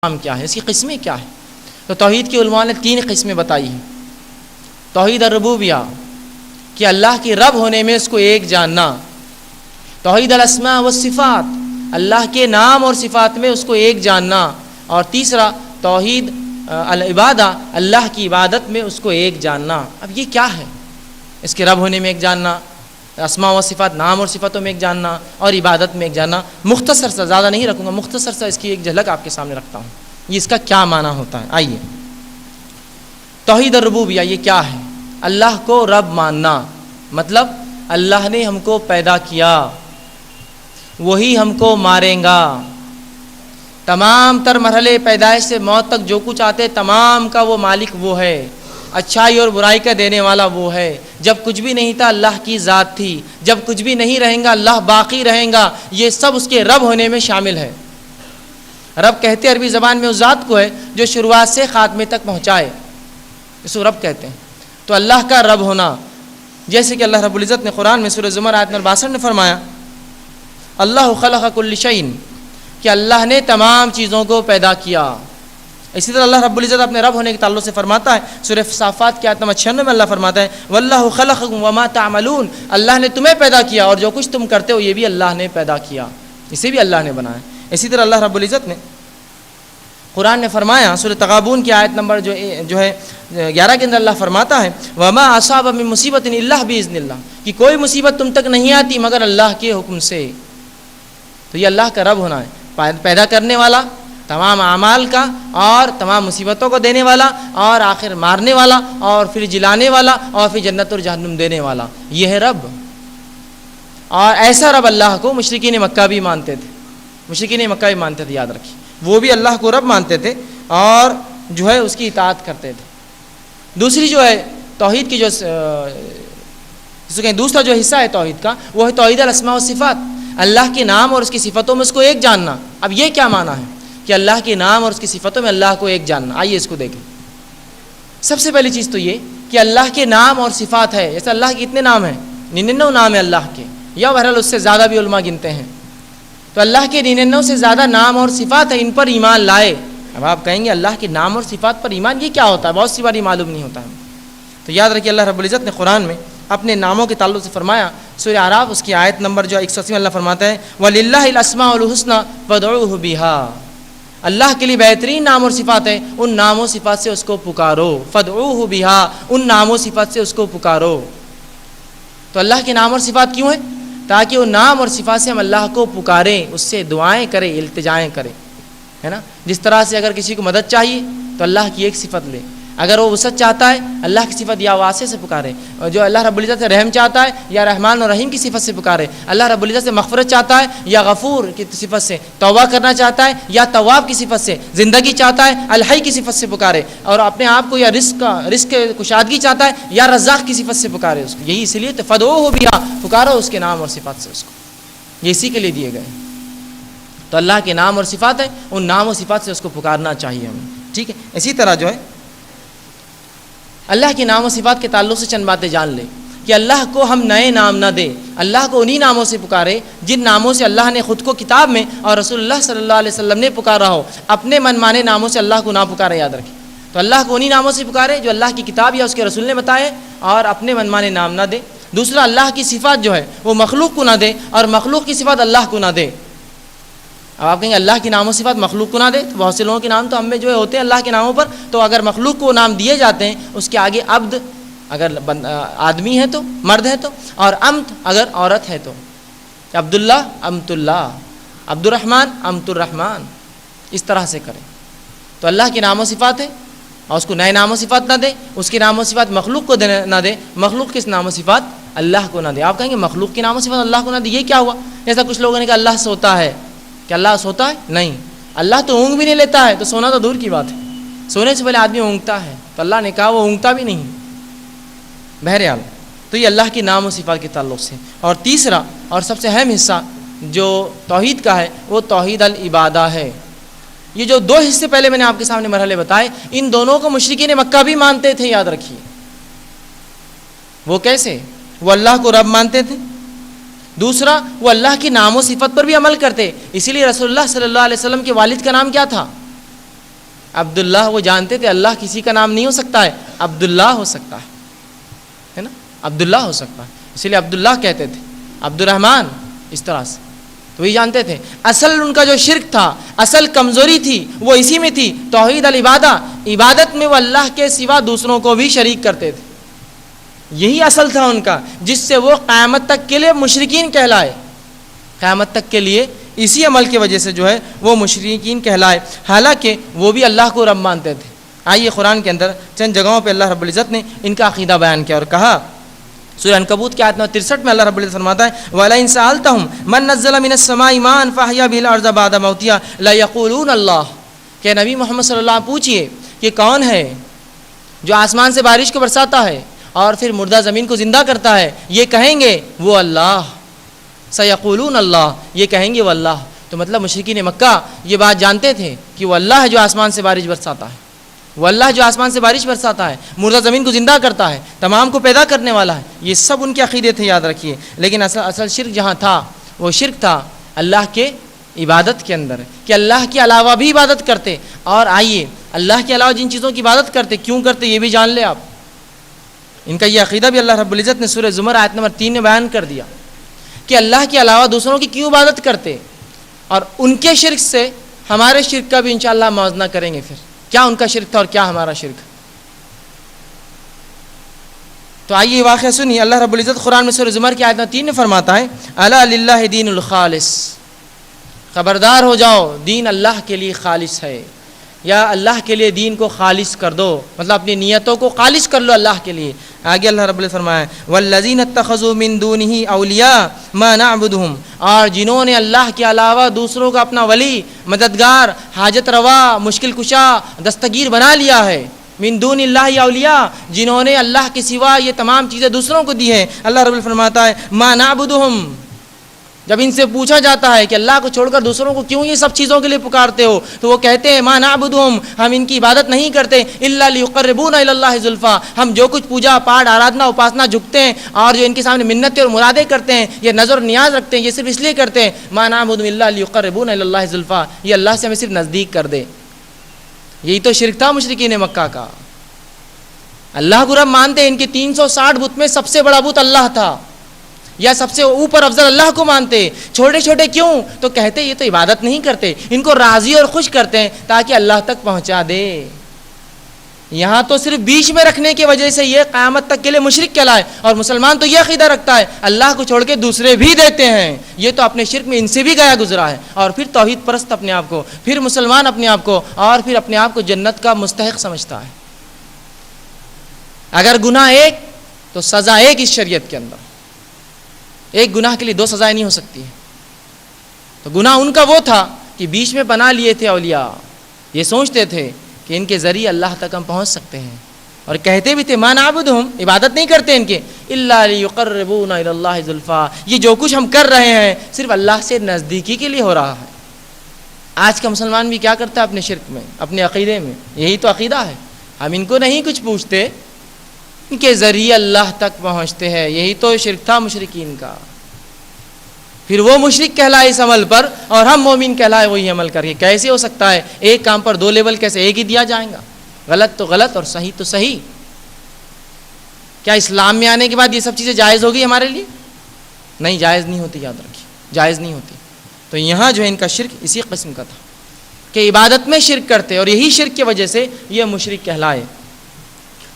نام کیا ہے، اس کی قسمیں کیا ہے؟ تو توحید کی علماء نے 3 قسمیں بتائی ہیں۔ توحید الربوبیہ کہ اللہ کی رب ہونے میں اس کو ایک جاننا، توحید الاسماء والصفات اللہ کے نام اور صفات میں اس کو ایک جاننا، اور تیسرا توحید العبادہ اللہ کی عبادت میں اس کو ایک جاننا۔ اب یہ کیا ہے؟ اس کے رب ہونے میں ایک جاننا، اسماء و صفات نام اور صفاتوں میں ایک جاننا، اور عبادت میں ایک جاننا۔ مختصر سا، زیادہ نہیں رکھوں گا، مختصر سا اس کی ایک جھلک آپ کے سامنے رکھتا ہوں، یہ اس کا کیا معنی ہوتا ہے۔ آئیے، توحید الربوبیہ یہ کیا ہے؟ اللہ کو رب ماننا، مطلب اللہ نے ہم کو پیدا کیا، وہی ہم کو ماریں گا، تمام تر مرحلے پیدائش سے موت تک جو کچھ آتے تمام کا وہ مالک وہ ہے، اچھائی اور برائی کا دینے والا وہ ہے۔ جب کچھ بھی نہیں تھا اللہ کی ذات تھی، جب کچھ بھی نہیں رہیں گا اللہ باقی رہیں گا، یہ سب اس کے رب ہونے میں شامل ہے۔ رب کہتے عربی زبان میں اس ذات کو ہے جو شروعات سے خاتمے تک پہنچائے، اس کو رب کہتے ہیں۔ تو اللہ کا رب ہونا، جیسے کہ اللہ رب العزت نے قرآن میں سورہ زمر آیت نمبر 62 میں فرمایا، اللہ خلق کل شیء، کہ اللہ نے تمام چیزوں کو پیدا کیا۔ اسی طرح اللہ رب العزت اپنے رب ہونے کے تعلق سے فرماتا ہے، سورہ صافات کی آیت نمبر 96 میں اللہ فرماتا ہے، واللہ خلقکم وما تعملون، اللہ نے تمہیں پیدا کیا اور جو کچھ تم کرتے ہو یہ بھی اللہ نے پیدا کیا، اسے بھی اللہ نے بنایا۔ اسی طرح اللہ رب العزت نے قرآن نے فرمایا، سورہ تغابن کی آیت نمبر جو ہے 11 کے اندر اللہ فرماتا ہے، وما اصاب من مصیبت الا باذن اللہ، کہ کوئی مصیبت تم تک نہیں آتی مگر اللہ کے حکم سے۔ تو یہ اللہ کا رب ہونا ہے، پیدا کرنے والا، تمام اعمال کا اور تمام مصیبتوں کو دینے والا، اور آخر مارنے والا، اور پھر جلانے والا، اور پھر جنت اور جہنم دینے والا، یہ ہے رب۔ اور ایسا رب اللہ کو مشرکین مکہ بھی مانتے تھے، مشرکین مکہ بھی مانتے تھے، یاد رکھیے، وہ بھی اللہ کو رب مانتے تھے اور جو ہے اس کی اطاعت کرتے تھے۔ دوسری جو ہے توحید کی جو جس کو کہیں دوسرا جو حصہ ہے توحید کا، وہ ہے توحید الاسماء والصفات، اللہ کے نام اور اس کی صفتوں میں اس کو ایک جاننا۔ اب یہ کیا معنی ہے کہ اللہ کے نام اور اس کی صفتوں میں اللہ کو ایک جاننا؟ آئیے اس کو دیکھیں۔ سب سے پہلی چیز تو یہ کہ اللہ کے نام اور صفات ہے، جیسے اللہ کے کتنے نام ہیں؟ 99 نام ہیں اللہ کے، یا بہرحال اس سے زیادہ بھی علماء گنتے ہیں۔ تو اللہ کے 99 سے زیادہ نام اور صفات ہیں، ان پر ایمان لائے۔ اب آپ کہیں گے اللہ کے نام اور صفات پر ایمان یہ کیا ہوتا ہے؟ بہت سی بار یہ معلوم نہیں ہوتا ہے۔ تو یاد رکھیے، اللہ رب العزت نے قرآن میں اپنے ناموں کے تعلق سے فرمایا، سورہ اعراف اس کی آیت نمبر جو 180 اللہ فرماتا ہے، وَلِلَّهِ الْأَسْمَاءُ الْحُسْنَى فَادْعُوهُ بِهَا، اللہ کے لیے بہترین نام اور صفات ہیں، ان نام و صفات سے اس کو پکارو، فَادْعُوهُ بِهَا، ان نام و صفات سے اس کو پکارو۔ تو اللہ کے نام اور صفات کیوں ہیں؟ تاکہ وہ نام اور صفات سے ہم اللہ کو پکاریں، اس سے دعائیں کریں، التجائیں کریں، ہے نا۔ جس طرح سے اگر کسی کو مدد چاہیے تو اللہ کی ایک صفت لے، اگر وہ وسعت چاہتا ہے اللہ کی صفت یا واسع سے پکارے، اور جو اللہ رب العزت سے رحم چاہتا ہے یا رحمان اور رحیم کی صفت سے پکارے، اللہ رب العزت سے مغفرت چاہتا ہے یا غفور کی صفت سے، توبہ کرنا چاہتا ہے یا تواب کی صفت سے، زندگی چاہتا ہے الحی کی صفت سے پکارے، اور اپنے آپ کو یا رزق کشادگی چاہتا ہے یا رزاق کی صفت سے پکارے اس کو۔ یہی اس لیے تو فدعوہ بہا، پکارو اس کے نام اور صفات سے اس کو، یہ اسی کے لیے دیے گئے۔ تو اللہ کے نام اور صفات ہیں، ان نام و صفات سے اس کو پکارنا چاہیے ہمیں، ٹھیک ہے۔ اسی طرح جو ہے اللہ کے نام و صفات کے تعلق سے چند باتیں جان لیں کہ اللہ کو ہم نئے نام نہ دیں، اللہ کو انہی ناموں سے پکارے جن ناموں سے اللہ نے خود کو کتاب میں اور رسول اللہ صلی اللہ علیہ وسلم نے پکارا ہو۔ اپنے من مانے ناموں سے اللہ کو نہ پکارے، یاد رکھیں۔ تو اللہ کو انہی ناموں سے پکارے جو اللہ کی کتاب یا اس کے رسول نے بتائے، اور اپنے من مانے نام نہ دے۔ دوسرا، اللہ کی صفات جو ہے وہ مخلوق کو نہ دے، اور مخلوق کی صفات اللہ کو نہ دے۔ اب آپ کہیں گے اللہ کی نام و صفات مخلوق کو نہ دے، تو بہت سے لوگوں کے نام تو ہم میں جو ہے ہوتے ہیں اللہ کے ناموں پر، تو اگر مخلوق کو نام دیے جاتے ہیں اس کے آگے عبد اگر آدمی ہے تو، مرد ہے تو، اور امت اگر عورت ہے تو، عبداللہ امت اللہ، عبد الرحمن امت الرحمن، اس طرح سے کریں۔ تو اللہ کے نام و صفات ہے اور اس کو نئے نام و صفات نہ دے، اس کے نام و صفات مخلوق کو نہ دے، مخلوق کے نام و صفات اللہ کو نہ دے۔ آپ کہیں گے مخلوق کے نام و صفات اللہ کو نہ دے، یہ کیا ہوا؟ جیسا کچھ لوگوں نے کہا اللہ سوتا ہے، کہ اللہ سوتا ہے؟ نہیں، اللہ تو اونگ بھی نہیں لیتا ہے، تو سونا تو دور کی بات ہے، سونے سے پہلے آدمی اونگتا ہے، تو اللہ نے کہا وہ اونگتا بھی نہیں۔ بہرحال تو یہ اللہ کے نام و صفات کے تعلق سے۔ اور تیسرا اور سب سے اہم حصہ جو توحید کا ہے وہ توحید العبادہ ہے۔ یہ جو 2 حصے پہلے میں نے آپ کے سامنے مرحلے بتائے، ان دونوں کو مشرکین مکہ بھی مانتے تھے، یاد رکھیے۔ وہ کیسے؟ وہ اللہ کو رب مانتے تھے، دوسرا وہ اللہ کی نام و صفت پر بھی عمل کرتے۔ اسی لیے رسول اللہ صلی اللہ علیہ وسلم کے والد کا نام کیا تھا؟ عبداللہ وہ جانتے تھے اللہ کسی کا نام نہیں ہو سکتا ہے، عبداللہ ہو سکتا ہے نا، عبداللہ ہو سکتا ہے، اسی لیے عبداللہ کہتے تھے، عبد الرحمن، اس طرح سے تو وہی جانتے تھے۔ اصل ان کا جو شرک تھا، اصل کمزوری تھی وہ اسی میں تھی، توحید العبادہ، عبادت میں وہ اللہ کے سوا دوسروں کو بھی شریک کرتے تھے، یہی اصل تھا ان کا، جس سے وہ قیامت تک کے لیے مشرکین کہلائے، قیامت تک کے لیے اسی عمل کی وجہ سے جو ہے وہ مشرکین کہلائے، حالانکہ وہ بھی اللہ کو رب مانتے تھے۔ آئیے قرآن کے اندر چند جگہوں پہ اللہ رب العزت نے ان کا عقیدہ بیان کیا اور کہا، سورہ عنکبوت کی آیت نمبر 63 میں اللہ رب العزت فرماتا ہے وَلَئِن سَأَلْتَهُمْ مَن نَزَّلَ مِنَ السَّمَاءِ مَاءً فَأَحْيَا بِهِ الْأَرْضَ بَعْدَ مَوْتِهَا لَيَقُولُونَ اللَّهُ، کہ نبی محمد صلی اللہ علیہ وسلم پوچھئے کہ کون ہے جو آسمان سے بارش کو برساتا ہے اور پھر مردہ زمین کو زندہ کرتا ہے، یہ کہیں گے وہ اللہ، سَيَقُولُونَ اللَّهُ، یہ کہیں گے وہ اللہ۔ تو مطلب مشرکین مکہ یہ بات جانتے تھے کہ وہ اللہ ہے جو آسمان سے بارش برساتا ہے، وہ اللہ جو آسمان سے بارش برساتا ہے، مردہ زمین کو زندہ کرتا ہے، تمام کو پیدا کرنے والا ہے، یہ سب ان کے عقیدے تھے، یاد رکھیے۔ لیکن اصل شرک جہاں تھا وہ شرک تھا اللہ کے عبادت کے اندر، کہ اللہ کے علاوہ بھی عبادت کرتے، اور آئیے اللہ کے علاوہ جن چیزوں کی عبادت کرتے کیوں کرتے یہ بھی جان لے آپ۔ ان کا یہ عقیدہ بھی اللہ رب العزت نے سورہ زمر آیت نمبر 3 میں بیان کر دیا کہ اللہ کے علاوہ دوسروں کی کیوں عبادت کرتے، اور ان کے شرک سے ہمارے شرک کا بھی انشاءاللہ موازنہ کریں گے، پھر کیا ان کا شرک تھا اور کیا ہمارا شرک۔ تو آئیے یہ واقعہ سنیے، اللہ رب العزت قرآن میں سورہ زمر کی آیت نمبر 3 میں فرماتا ہے الا للہ دین الخالص، خبردار ہو جاؤ دین اللہ کے لیے خالص ہے، یا اللہ کے لیے دین کو خالص کر دو، مطلب اپنی نیتوں کو خالص کر لو اللہ کے لیے۔ آگے اللہ رب العزت فرمایا والذین اتخذوا من دونہ اولیاء ما نعبدہم، اور جنہوں نے اللہ کے علاوہ دوسروں کا اپنا ولی، مددگار، حاجت روا، مشکل کشا، دستگیر بنا لیا ہے، من دون اللہ اولیاء، جنہوں نے اللہ کے سوا یہ تمام چیزیں دوسروں کو دی ہیں۔ اللہ رب العزت فرماتا ہے ما نعبدہم، جب ان سے پوچھا جاتا ہے کہ اللہ کو چھوڑ کر دوسروں کو کیوں یہ سب چیزوں کے لیے پکارتے ہو، تو وہ کہتے ہیں ما نعبدہم، ہم ان کی عبادت نہیں کرتے الا لیقربونا الی اللہ زلفا، ہم جو کچھ پوجا پاٹ آرادھنا اپاسنا جھکتے ہیں اور جو ان کے سامنے منتیں اور مرادیں کرتے ہیں، یہ نظر و نیاز رکھتے ہیں، یہ صرف اس لیے کرتے ہیں ما نعبدہم الا لیقربونا الی اللہ زلفا، یہ اللہ سے ہمیں صرف نزدیک کر دے۔ یہی تو شرک تھا مشرکین مکہ کا، اللہ کو رب مانتے، ان کے 360 بت میں سب سے بڑا بت اللہ تھا، یا سب سے اوپر افضل اللہ کو مانتے، چھوٹے چھوٹے کیوں؟ تو کہتے یہ تو عبادت نہیں کرتے، ان کو راضی اور خوش کرتے ہیں تاکہ اللہ تک پہنچا دے۔ یہاں تو صرف بیچ میں رکھنے کی وجہ سے یہ قیامت تک کے لیے مشرک کہلائے، اور مسلمان تو یہ عقیدہ رکھتا ہے اللہ کو چھوڑ کے دوسرے بھی دیتے ہیں، یہ تو اپنے شرک میں ان سے بھی گیا گزرا ہے، اور پھر توحید پرست اپنے آپ کو، پھر مسلمان اپنے آپ کو، اور پھر اپنے آپ کو جنت کا مستحق سمجھتا ہے۔ اگر گناہ ایک تو سزا ایک، اس شریعت کے اندر ایک گناہ کے لیے 2 سزائیں نہیں ہو سکتی۔ تو گناہ ان کا وہ تھا کہ بیچ میں بنا لیے تھے اولیاء، یہ سوچتے تھے کہ ان کے ذریعے اللہ تک ہم پہنچ سکتے ہیں، اور کہتے بھی تھے ما نعبدہم، عبادت نہیں کرتے ان کے الا لیقربونا الی اللہ زلفا، یہ جو کچھ ہم کر رہے ہیں صرف اللہ سے نزدیکی کے لیے ہو رہا ہے۔ آج کا مسلمان بھی کیا کرتا ہے اپنے شرک میں، اپنے عقیدے میں، یہی تو عقیدہ ہے، ہم ان کو نہیں کچھ پوچھتے، ان کے ذریعے اللہ تک پہنچتے ہیں، یہی تو شرک تھا مشرکین کا۔ پھر وہ مشرک کہلائے اس عمل پر اور ہم مومن کہلائے وہی عمل کر کے، کیسے ہو سکتا ہے؟ ایک کام پر 2 لیول کیسے ایک ہی دیا جائیں گا؟ غلط تو غلط اور صحیح تو صحیح۔ کیا اسلام میں آنے کے بعد یہ سب چیزیں جائز ہوگی ہمارے لیے؟ نہیں، جائز نہیں ہوتی، یاد رکھیے جائز نہیں ہوتی۔ تو یہاں جو ہے ان کا شرک اسی قسم کا تھا کہ عبادت میں شرک کرتے، اور یہی شرک کی وجہ سے یہ مشرک کہلائے۔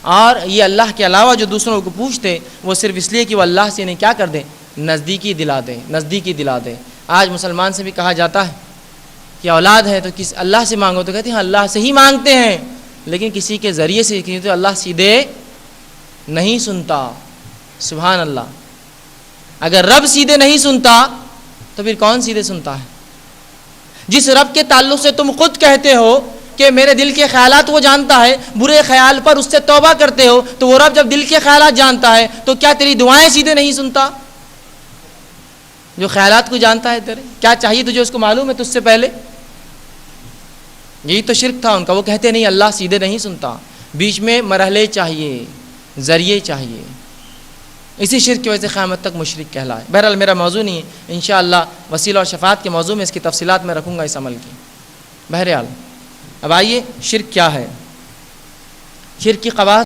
اور یہ اللہ کے علاوہ جو دوسروں کو پوچھتے وہ صرف اس لیے کہ وہ اللہ سے انہیں کیا کر دیں، نزدیکی دلا دیں، نزدیکی دلا دیں۔ آج مسلمان سے بھی کہا جاتا ہے کہ اولاد ہے تو کس اللہ سے مانگو، تو کہتے ہیں اللہ سے ہی مانگتے ہیں، لیکن کسی کے ذریعے سے تو اللہ سیدھے نہیں سنتا۔ سبحان اللہ، اگر رب سیدھے نہیں سنتا تو پھر کون سیدھے سنتا ہے؟ جس رب کے تعلق سے تم خود کہتے ہو کہ میرے دل کے خیالات وہ جانتا ہے، برے خیال پر اس سے توبہ کرتے ہو، تو وہ رب جب دل کے خیالات جانتا ہے تو کیا تیری دعائیں سیدھے نہیں سنتا؟ جو خیالات کو جانتا ہے تیرے، کیا چاہیے تجھے اس کو معلوم ہے تجھ سے پہلے؟ یہی تو شرک تھا ان کا، وہ کہتے نہیں اللہ سیدھے نہیں سنتا، بیچ میں مرحلے چاہیے، ذریعے چاہیے، اسی شرک کی وجہ سے قیامت تک مشرک کہلائے۔ بہرحال میرا موضوع نہیں ہے، انشاءاللہ وسیلہ اور شفاعت کے موضوع میں اس کی تفصیلات میں رکھوں گا اس عمل کی۔ بہرحال اب آئیے شرک کیا ہے؟ شرک کی قواعد